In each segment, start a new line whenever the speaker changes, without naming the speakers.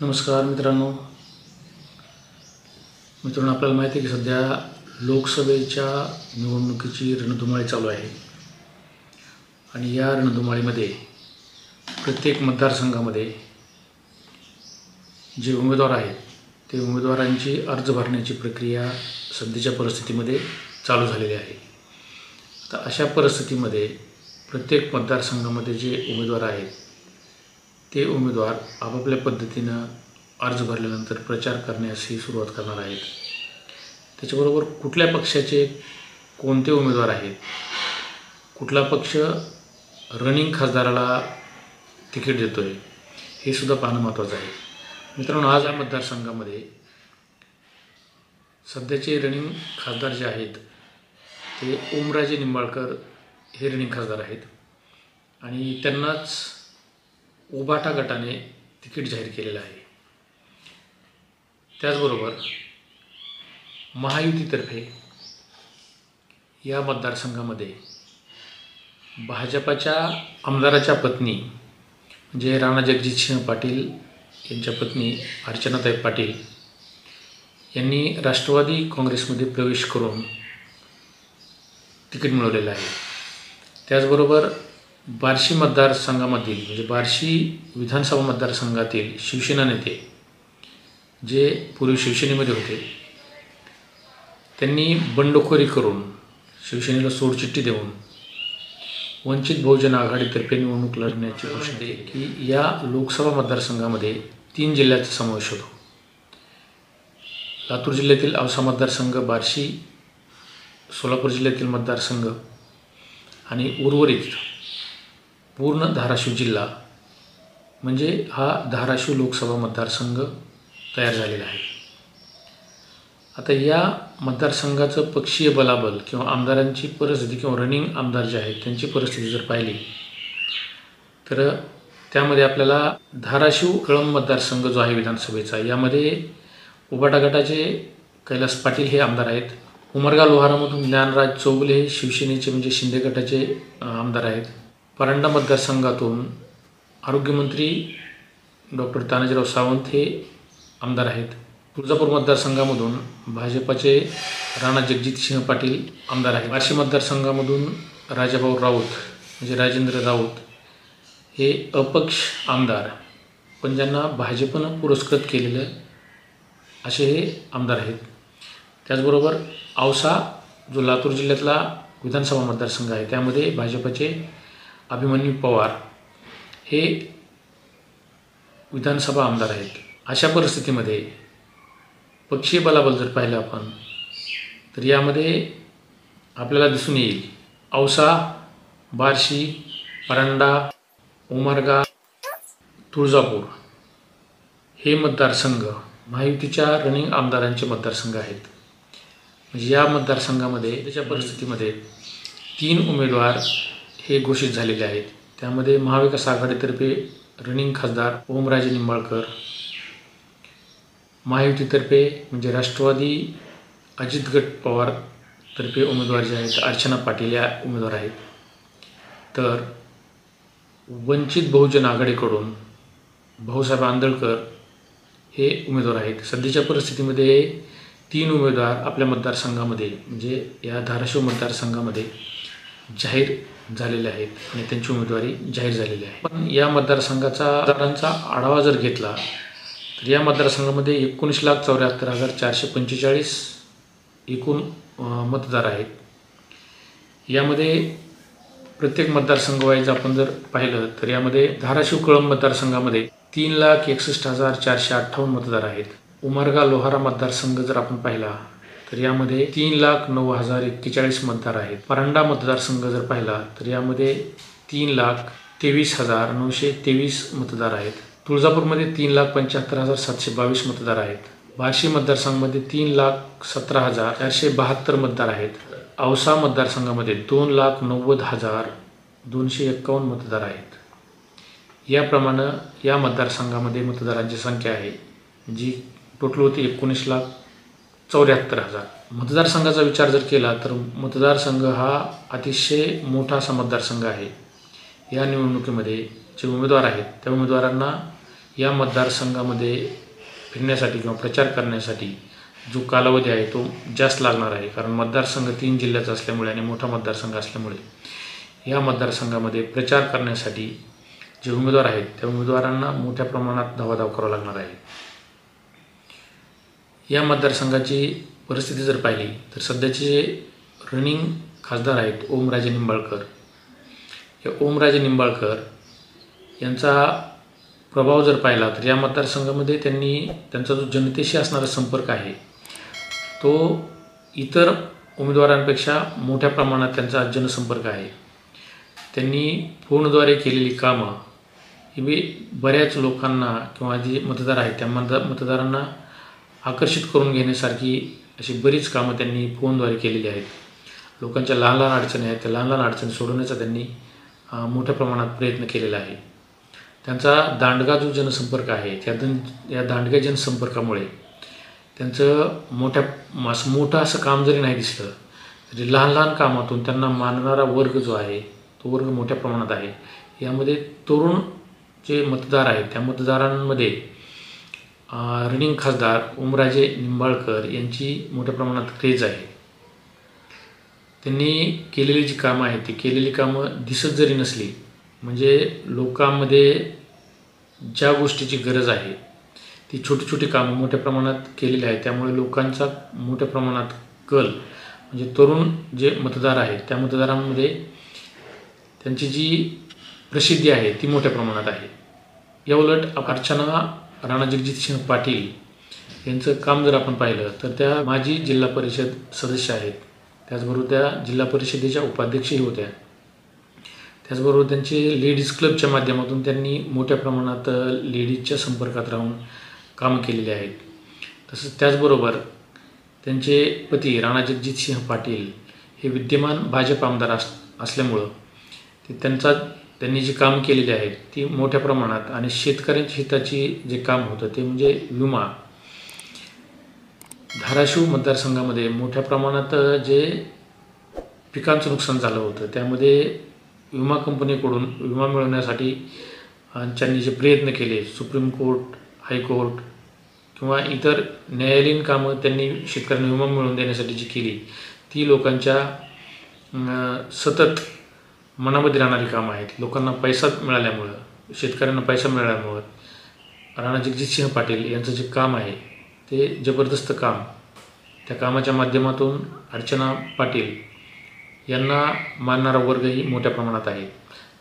नमस्कार मित्रांनो. आपल्याला माहिती आहे की सध्या लोकसभेच्या निवडणुकीची रणधुमाळी चालू आहे आणि या रणधुमाळीमध्ये प्रत्येक मतदारसंघामध्ये जे उमेदवार आहेत ते उमेदवारांची अर्ज भरण्याची प्रक्रिया सध्याच्या परिस्थितीमध्ये चालू झालेली आहे. आता अशा परिस्थितीमध्ये प्रत्येक मतदारसंघामध्ये जे उमेदवार आहेत ते उमेदवार आपापल्या पद्धतीनं अर्ज भरल्यानंतर प्रचार करण्यास सुरुवात करणार आहेत. त्याच्याबरोबर कुठल्या पक्षाचे कोणते उमेदवार आहेत, कुठला पक्ष रनिंग खासदाराला तिकीट देतो आहे हे सुद्धा पाहणं महत्त्वाचं आहे. मित्रांनो, आज या मतदारसंघामध्ये सध्याचे रनिंग खासदार जे आहेत ते ओमराजे निंबाळकर हे रनिंग खासदार आहेत आणि त्यांनाच उभाटा गटाने तिकीट जाहीर केलेलं आहे. त्याचबरोबर महायुतीतर्फे या मतदारसंघामध्ये भाजपाच्या आमदाराच्या पत्नी म्हणजे राणा जगजितसिंह पाटील यांच्या पत्नी अर्चनाताई पाटील यांनी राष्ट्रवादी काँग्रेसमध्ये प्रवेश करून तिकीट मिळवलेलं आहे. त्याचबरोबर बार्शी मतदारसंघामधील म्हणजे बार्शी विधानसभा मतदारसंघातील शिवसेना नेते जे पूर्वी शिवसेनेमध्ये होते त्यांनी बंडखोरी करून शिवसेनेला सोडचिठ्ठी देऊन वंचित बहुजन आघाडीतर्फे निवडणूक लढण्याची घोषणा केली की या लोकसभा मतदारसंघामध्ये 3 जिल्ह्याचा समावेश होतो. लातूर जिल्ह्यातील औसा मतदारसंघ, बार्शी, सोलापूर जिल्ह्यातील मतदारसंघ आणि उर्वरित पूर्ण धाराशिव जिल्हा म्हणजे हा धाराशिव लोकसभा मतदारसंघ तयार झालेला आहे. आता या मतदारसंघाचं पक्षीय बलाबल किंवा आमदारांची परिस्थिती किंवा रनिंग आमदार जे आहेत त्यांची परिस्थिती जर पाहिली तर त्यामध्ये आपल्याला धाराशिव कळंब मतदारसंघ जो आहे विधानसभेचा, यामध्ये उभाटा गटाचे कैलास पाटील हे आमदार आहेत. उमरगा लोहारामधून ज्ञानराज चौगुले हे शिवसेनेचे म्हणजे शिंदे गटाचे आमदार आहेत. परांडा मतदारसंघातून आरोग्यमंत्री डॉक्टर तानाजीराव सावंत हे आमदार आहेत. तुळजापूर मतदारसंघामधून भाजपाचे राणा जगजितसिंह पाटील आमदार आहेत. बार्शी मतदारसंघामधून राजाभाऊ राऊत म्हणजे राजेंद्र राऊत हे अपक्ष आमदार पण ज्यांना भाजपनं पुरस्कृत केलेलं असे हे आमदार आहेत. त्याचबरोबर औसा जो लातूर जिल्ह्यातला विधानसभा मतदारसंघ आहे त्यामध्ये भाजपचे अभिमन्यू पवार हे विधानसभा आमदार आहेत. अशा परिस्थितीमध्ये पक्षीय बलाबल जर पाहिलं आपण तर यामध्ये आपल्याला दिसून येईल औसा, बार्शी, परांडा, उमरगा, तुळजापूर हे मतदारसंघ महायुतीच्या रनिंग आमदारांचे मतदारसंघ आहेत. म्हणजे या मतदारसंघामध्ये त्याच्या परिस्थितीमध्ये 3 उमेदवार हे घोषित झालेले आहेत. त्यामध्ये महाविकास आघाडीतर्फे रनिंग खासदार ओमराजे निंबाळकर, महायुतीतर्फे म्हणजे राष्ट्रवादी अजित गट पवार तर्फे उमेदवार जे आहेत अर्चना पाटील या उमेदवार आहेत. तर वंचित बहुजन आघाडीकडून भाऊसाहेब आंदळकर हे उमेदवार आहेत. सध्याच्या परिस्थितीमध्ये 3 उमेदवार आपल्या मतदारसंघामध्ये म्हणजे या धाराशिव मतदारसंघामध्ये जाहीर झालेले आहेत आणि त्यांची उमेदवारी जाहीर झालेली आहे. पण या मतदारसंघाचा आढावा जर घेतला तर या मतदारसंघामध्ये 19,74,445 एकूण मतदार आहेत. यामध्ये प्रत्येक मतदारसंघ वाईज आपण जर पाहिलं तर यामध्ये धाराशिव कळंब मतदारसंघामध्ये 3,61,458 मतदार आहेत. उमरगा लोहारा मतदारसंघ जर आपण पाहिला तर यामध्ये 3,09,041 मतदार आहेत. परांडा मतदारसंघ जर पाहिला तर यामध्ये 3,23,923 मतदार आहेत. तुळजापूरमध्ये 3,75,722 मतदार आहेत. बार्शी मतदारसंघामध्ये 3,17,472 मतदार आहेत. औसा मतदारसंघामध्ये 2,90,251 मतदार आहेत. याप्रमाणे या मतदारसंघामध्ये मतदारांची संख्या आहे जी टोटल होती 19,74,000. मतदारसंघाचा विचार जर केला तर मतदारसंघ हा अतिशय मोठा असा मतदारसंघ आहे. या निवडणुकीमध्ये जे उमेदवार आहेत त्या उमेदवारांना या मतदारसंघामध्ये फिरण्यासाठी किंवा प्रचार करण्यासाठी जो कालावधी आहे तो जास्त लागणार आहे, कारण मतदारसंघ 3 जिल्ह्याचा असल्यामुळे आणि मोठा मतदारसंघ असल्यामुळे या मतदारसंघामध्ये प्रचार करण्यासाठी जे उमेदवार आहेत त्या उमेदवारांना मोठ्या प्रमाणात धावाधाव करावं लागणार आहे. या मतदारसंघाची परिस्थिती जर पाहिली तर सध्याचे जे रनिंग खासदार आहेत ओमराजे निंबाळकर, या ओमराजे निंबाळकर यांचा प्रभाव जर पाहिला तर या मतदारसंघामध्ये त्यांचा जो जनतेशी असणारा संपर्क आहे तो इतर उमेदवारांपेक्षा मोठ्या प्रमाणात त्यांचा जनसंपर्क आहे. त्यांनी फोनद्वारे केलेली कामं ही बऱ्याच लोकांना किंवा जे मतदार आहेत त्या मतदारांना आकर्षित करून घेण्यासारखी अशी बरीच कामं त्यांनी फोनद्वारे केलेली आहेत. लोकांच्या लहान लहान अडचणी आहेत त्या लहान लहान अडचणी सोडवण्याचा त्यांनी मोठ्या प्रमाणात प्रयत्न केलेला आहे. त्यांचा दांडगा जो जनसंपर्क आहे या दांडग्या जनसंपर्कामुळे त्यांचं मोठं असं काम जरी नाही दिसलं तरी लहान लहान कामातून त्यांना मानणारा वर्ग जो आहे तो वर्ग मोठ्या प्रमाणात आहे. यामध्ये तरुण जे मतदार आहेत त्या मतदारांमध्ये रनिंग खासदार ओमराजे निंबाळकर यांची मोठ्या प्रमाणात क्रेज आहे. त्यांनी केलेली जी कामं आहेत ती केलेली कामं दिसत जरी नसली म्हणजे लोकांमध्ये ज्या गोष्टीची गरज आहे ती छोटी छोटी कामं मोठ्या प्रमाणात केलेली आहे. त्यामुळे लोकांचा मोठ्या प्रमाणात कल म्हणजे तरुण जे मतदार आहेत त्या मतदारांमध्ये त्यांची जी प्रसिद्धी आहे ती मोठ्या प्रमाणात आहे. याउलट अर्चना राणा जगजितसिंह पाटील यांचं काम जर आपण पाहिलं तर त्या माजी जिल्हा परिषद सदस्य आहेत, त्याचबरोबर त्या जिल्हा परिषदेच्या उपाध्यक्षही होत्या. त्याचबरोबर त्यांचे लेडीज क्लबच्या माध्यमातून त्यांनी मोठ्या प्रमाणात लेडीजच्या संपर्कात राहून कामं केलेली आहेत. तसंच त्याचबरोबर त्यांचे पती राणा जगजितसिंह पाटील हे विद्यमान भाजप आमदार असल्यामुळं त्यांनी जी कामं केलेली आहेत ती मोठ्या प्रमाणात आणि शेतकऱ्यांच्या हिताची जे काम होतं ते म्हणजे विमा. धाराशिव मतदारसंघामध्ये मोठ्या प्रमाणात जे पिकांचं नुकसान झालं होतं त्यामध्ये विमा कंपनीकडून विमा मिळवण्यासाठी त्यांनी जे प्रयत्न केले सुप्रीम कोर्ट, हायकोर्ट किंवा इतर न्यायालयीन कामं त्यांनी शेतकऱ्यांना विमा मिळवून देण्यासाठी जी केली ती लोकांच्या सतत मनामध्ये राहणारी कामं आहेत. लोकांना पैसा मिळाल्यामुळं, शेतकऱ्यांना पैसा मिळाल्यामुळं राणा जगजितसिंह पाटील यांचं जे काम आहे ते जबरदस्त काम, त्या कामाच्या माध्यमातून अर्चना पाटील यांना मानणारा वर्गही मोठ्या प्रमाणात आहे.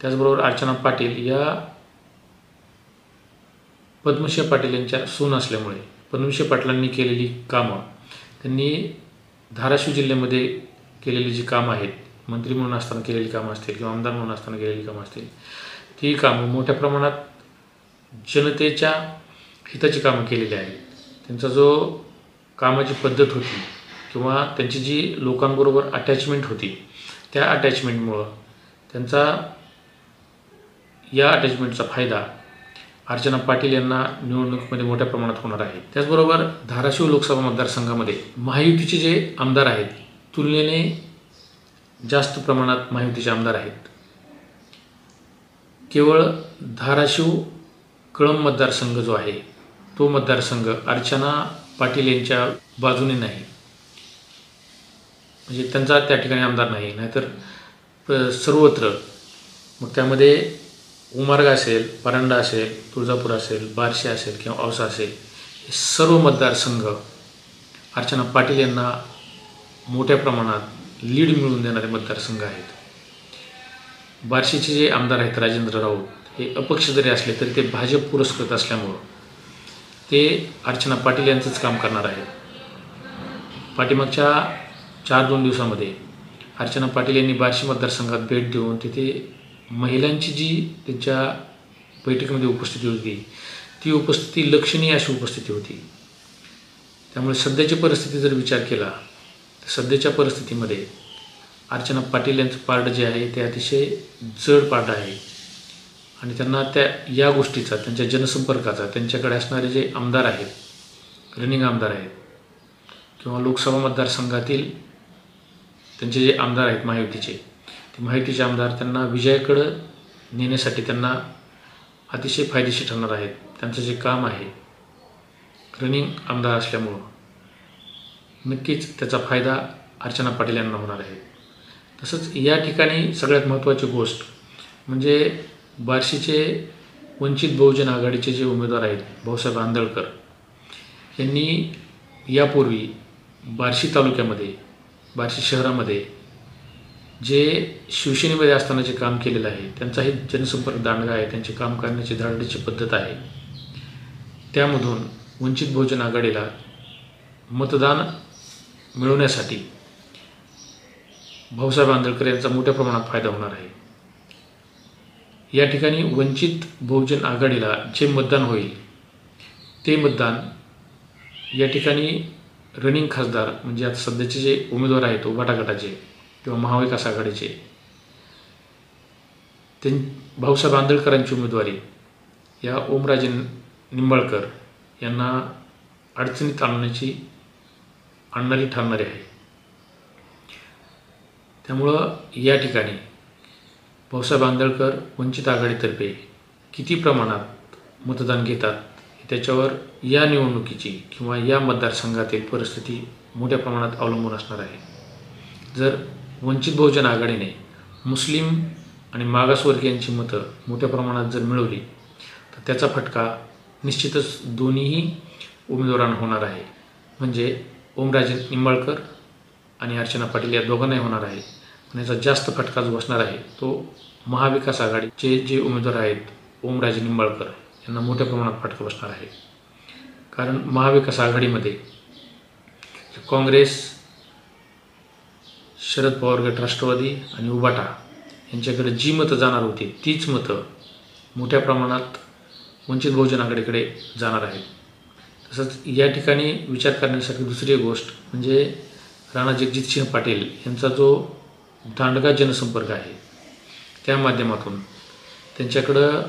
त्याचबरोबर अर्चना पाटील या पद्मश्री पाटील यांच्या सून असल्यामुळे पद्मश्री पाटलांनी केलेली कामं, त्यांनी धाराशिव जिल्ह्यामध्ये केलेली जी कामं आहेत, मंत्री म्हणून असताना केलेली कामं असतील किंवा आमदार म्हणून असताना केलेली कामं असतील, ती कामं मोठ्या प्रमाणात जनतेच्या हिताची कामं केलेली आहेत. त्यांचा जो कामाची पद्धत होती किंवा त्यांची जी लोकांबरोबर अटॅचमेंट होती त्या अटॅचमेंटमुळं या अटॅचमेंटचा फायदा अर्चना पाटील यांना निवडणुकीमध्ये मोठ्या प्रमाणात होणार आहे. त्याचबरोबर धाराशिव लोकसभा मतदारसंघामध्ये महायुतीचे जे आमदार आहेत तुलनेने जास्त प्रमाणात महायुतीचे आमदार आहेत. केवळ धाराशिव कळंब मतदारसंघ जो आहे तो मतदारसंघ अर्चना पाटील यांच्या बाजूने नाही, म्हणजे त्यांचा त्या ठिकाणी आमदार नाही. नाहीतर सर्वत्र मग त्यामध्ये उमरगा असेल, परांडा असेल, तुळजापूर असेल, बार्शी असेल किंवा औसा असेल, हे सर्व मतदारसंघ अर्चना पाटील यांना मोठ्या प्रमाणात लीड मिळवून देणारे मतदारसंघ आहेत. बार्शीचे जे आमदार आहेत राजेंद्र राऊत हे अपक्ष जरी असले तरी ते भाजप पुरस्कृत असल्यामुळं ते अर्चना पाटील यांचंच काम करणार आहेत. पाठीमागच्या 4-2 दिवसामध्ये अर्चना पाटील यांनी बार्शी मतदारसंघात भेट देऊन तिथे महिलांची जी त्यांच्या बैठकीमध्ये उपस्थिती होती ती उपस्थिती लक्षणीय अशी उपस्थिती होती. त्यामुळे सध्याची परिस्थिती जर विचार केला तर सध्याच्या परिस्थितीमध्ये अर्चना पाटील यांचं पारडं जे आहे ते अतिशय जड पारडं आहे आणि त्यांना या गोष्टीचा, त्यांच्या जनसंपर्काचा, त्यांच्याकडे असणारे जे आमदार आहेत, रनिंग आमदार आहेत किंवा लोकसभा मतदारसंघातील त्यांचे जे आमदार आहेत महायुतीचे, ते महायुतीचे आमदार त्यांना विजयाकडं नेण्यासाठी त्यांना अतिशय फायदेशीर ठरणार आहेत. त्यांचं जे काम आहे, रनिंग आमदार असल्यामुळं नक्कीच त्याचा फायदा अर्चना पाटील यांना होणार आहे. तसंच या ठिकाणी सगळ्यात महत्त्वाची गोष्ट म्हणजे बार्शीचे वंचित बहुजन आघाडीचे जे उमेदवार आहेत भाऊसाहेब आंदळकर यांनी यापूर्वी बार्शी तालुक्यामध्ये, बार्शी शहरामध्ये जे शिवसेनेमध्ये असताना जे काम केलेलं आहे, त्यांचाही जनसंपर्क दांडगा आहे, त्यांचे काम करण्याची धडाडीची पद्धत आहे. त्यामधून वंचित बहुजन आघाडीला मतदान मिळवण्यासाठी भाऊसाहेब आंदळकर यांचा मोठ्या प्रमाणात फायदा होणार आहे. या ठिकाणी वंचित बहुजन आघाडीला जे मतदान होईल ते मतदान या ठिकाणी रनिंग खासदार म्हणजे आता सध्याचे जे उमेदवार आहेत उभाटा गटाचे किंवा महाविकास आघाडीचे, ते भाऊसाहेब आंदळकरांची उमेदवारी या ओमराजे निंबाळकर यांना अडचणीत आणणारी ठरणारी आहे. त्यामुळं या ठिकाणी भाऊसाहेब आंदळकर वंचित आघाडीतर्फे किती प्रमाणात मतदान घेतात त्याच्यावर या निवडणुकीची किंवा या मतदारसंघातील परिस्थिती मोठ्या प्रमाणात अवलंबून असणार आहे. जर वंचित बहुजन आघाडीने मुस्लिम आणि मागासवर्गीयांची मतं मोठ्या प्रमाणात जर मिळवली तर त्याचा फटका निश्चितच दोन्हीही उमेदवारांना होणार आहे. म्हणजे ओमराजे निंबाळकर आणि अर्चना पाटील या दोघांनाही होणार आहे. आणि याचा जास्त फटका जो बसणार आहे तो महाविकास आघाडीचे जे उमेदवार आहेत ओमराजे निंबाळकर यांना मोठ्या प्रमाणात फटका बसणार आहे. कारण महाविकास आघाडीमध्ये काँग्रेस, शरद पवार गट राष्ट्रवादी आणि उभाटा यांच्याकडे जी मतं जाणार होती तीच मतं मोठ्या प्रमाणात वंचित बहुजन आघाडीकडे जाणार आहेत. तसंच या ठिकाणी विचार करण्यासारखी दुसरी एक गोष्ट म्हणजे राणा जगजितसिंह पाटील यांचा जो दांडगा जनसंपर्क आहे त्या माध्यमातून त्यांच्याकडं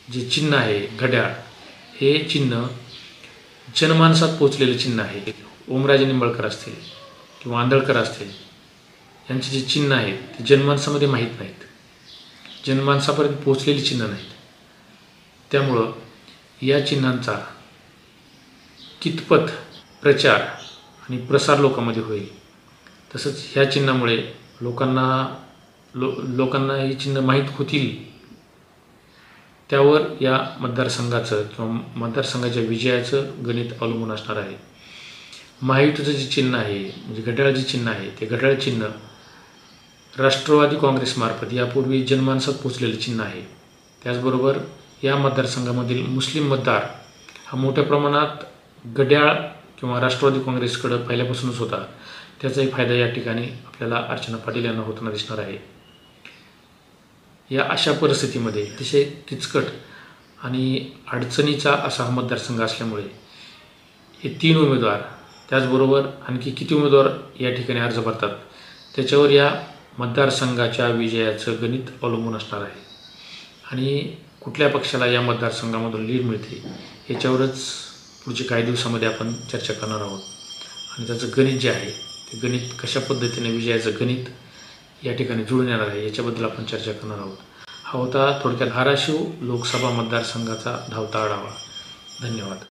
जे चिन्ह आहे घड्याळ, हे चिन्ह जनमानसात पोचलेलं चिन्ह आहे. ओमराजे निंबाळकर असतील किंवा आंदळकर असतील यांचे जे चिन्ह आहेत ते जनमानसामध्ये माहीत नाहीत, जनमानसापर्यंत पोचलेली चिन्ह नाहीत. त्यामुळं या चिन्हांचा कितपत प्रचार आणि प्रसार लोकांमध्ये होईल, तसंच ह्या चिन्हामुळे लोकांना ही चिन्ह माहीत होतील त्यावर या मतदारसंघाचं किंवा मतदारसंघाच्या विजयाचं गणित अवलंबून असणार आहे. महायुतीचं जे चिन्ह आहे म्हणजे घड्याळ जे चिन्ह आहे ते घड्याळ चिन्ह राष्ट्रवादी काँग्रेसमार्फत यापूर्वी जनमानसात पोचलेलं चिन्ह आहे. त्याचबरोबर या मतदारसंघामधील मुस्लिम मतदार हा मोठ्या प्रमाणात घड्याळ किंवा राष्ट्रवादी काँग्रेसकडं पहिल्यापासूनच होता. त्याचाही फायदा या ठिकाणी आपल्याला अर्चना पाटील यांना होताना दिसणार आहे. या अशा परिस्थितीमध्ये अतिशय किचकट आणि अडचणीचा असा हा मतदारसंघ असल्यामुळे हे 3 उमेदवार त्याचबरोबर आणखी किती उमेदवार या ठिकाणी अर्ज भरतात त्याच्यावर या मतदारसंघाच्या विजयाचं गणित अवलंबून असणार आहे. आणि कुठल्या पक्षाला या मतदारसंघामधून लीड मिळते याच्यावरच पुढच्या काही दिवसामध्ये आपण चर्चा करणार आहोत. आणि त्याचं गणित जे आहे ते गणित कशा पद्धतीने विजयाचं गणित या ठिकाणी जुळून येणार आहे याच्याबद्दल आपण चर्चा करणार आहोत. हा होता थोडक्यात धाराशिव लोकसभा मतदारसंघाचा धावता आढावा. धन्यवाद.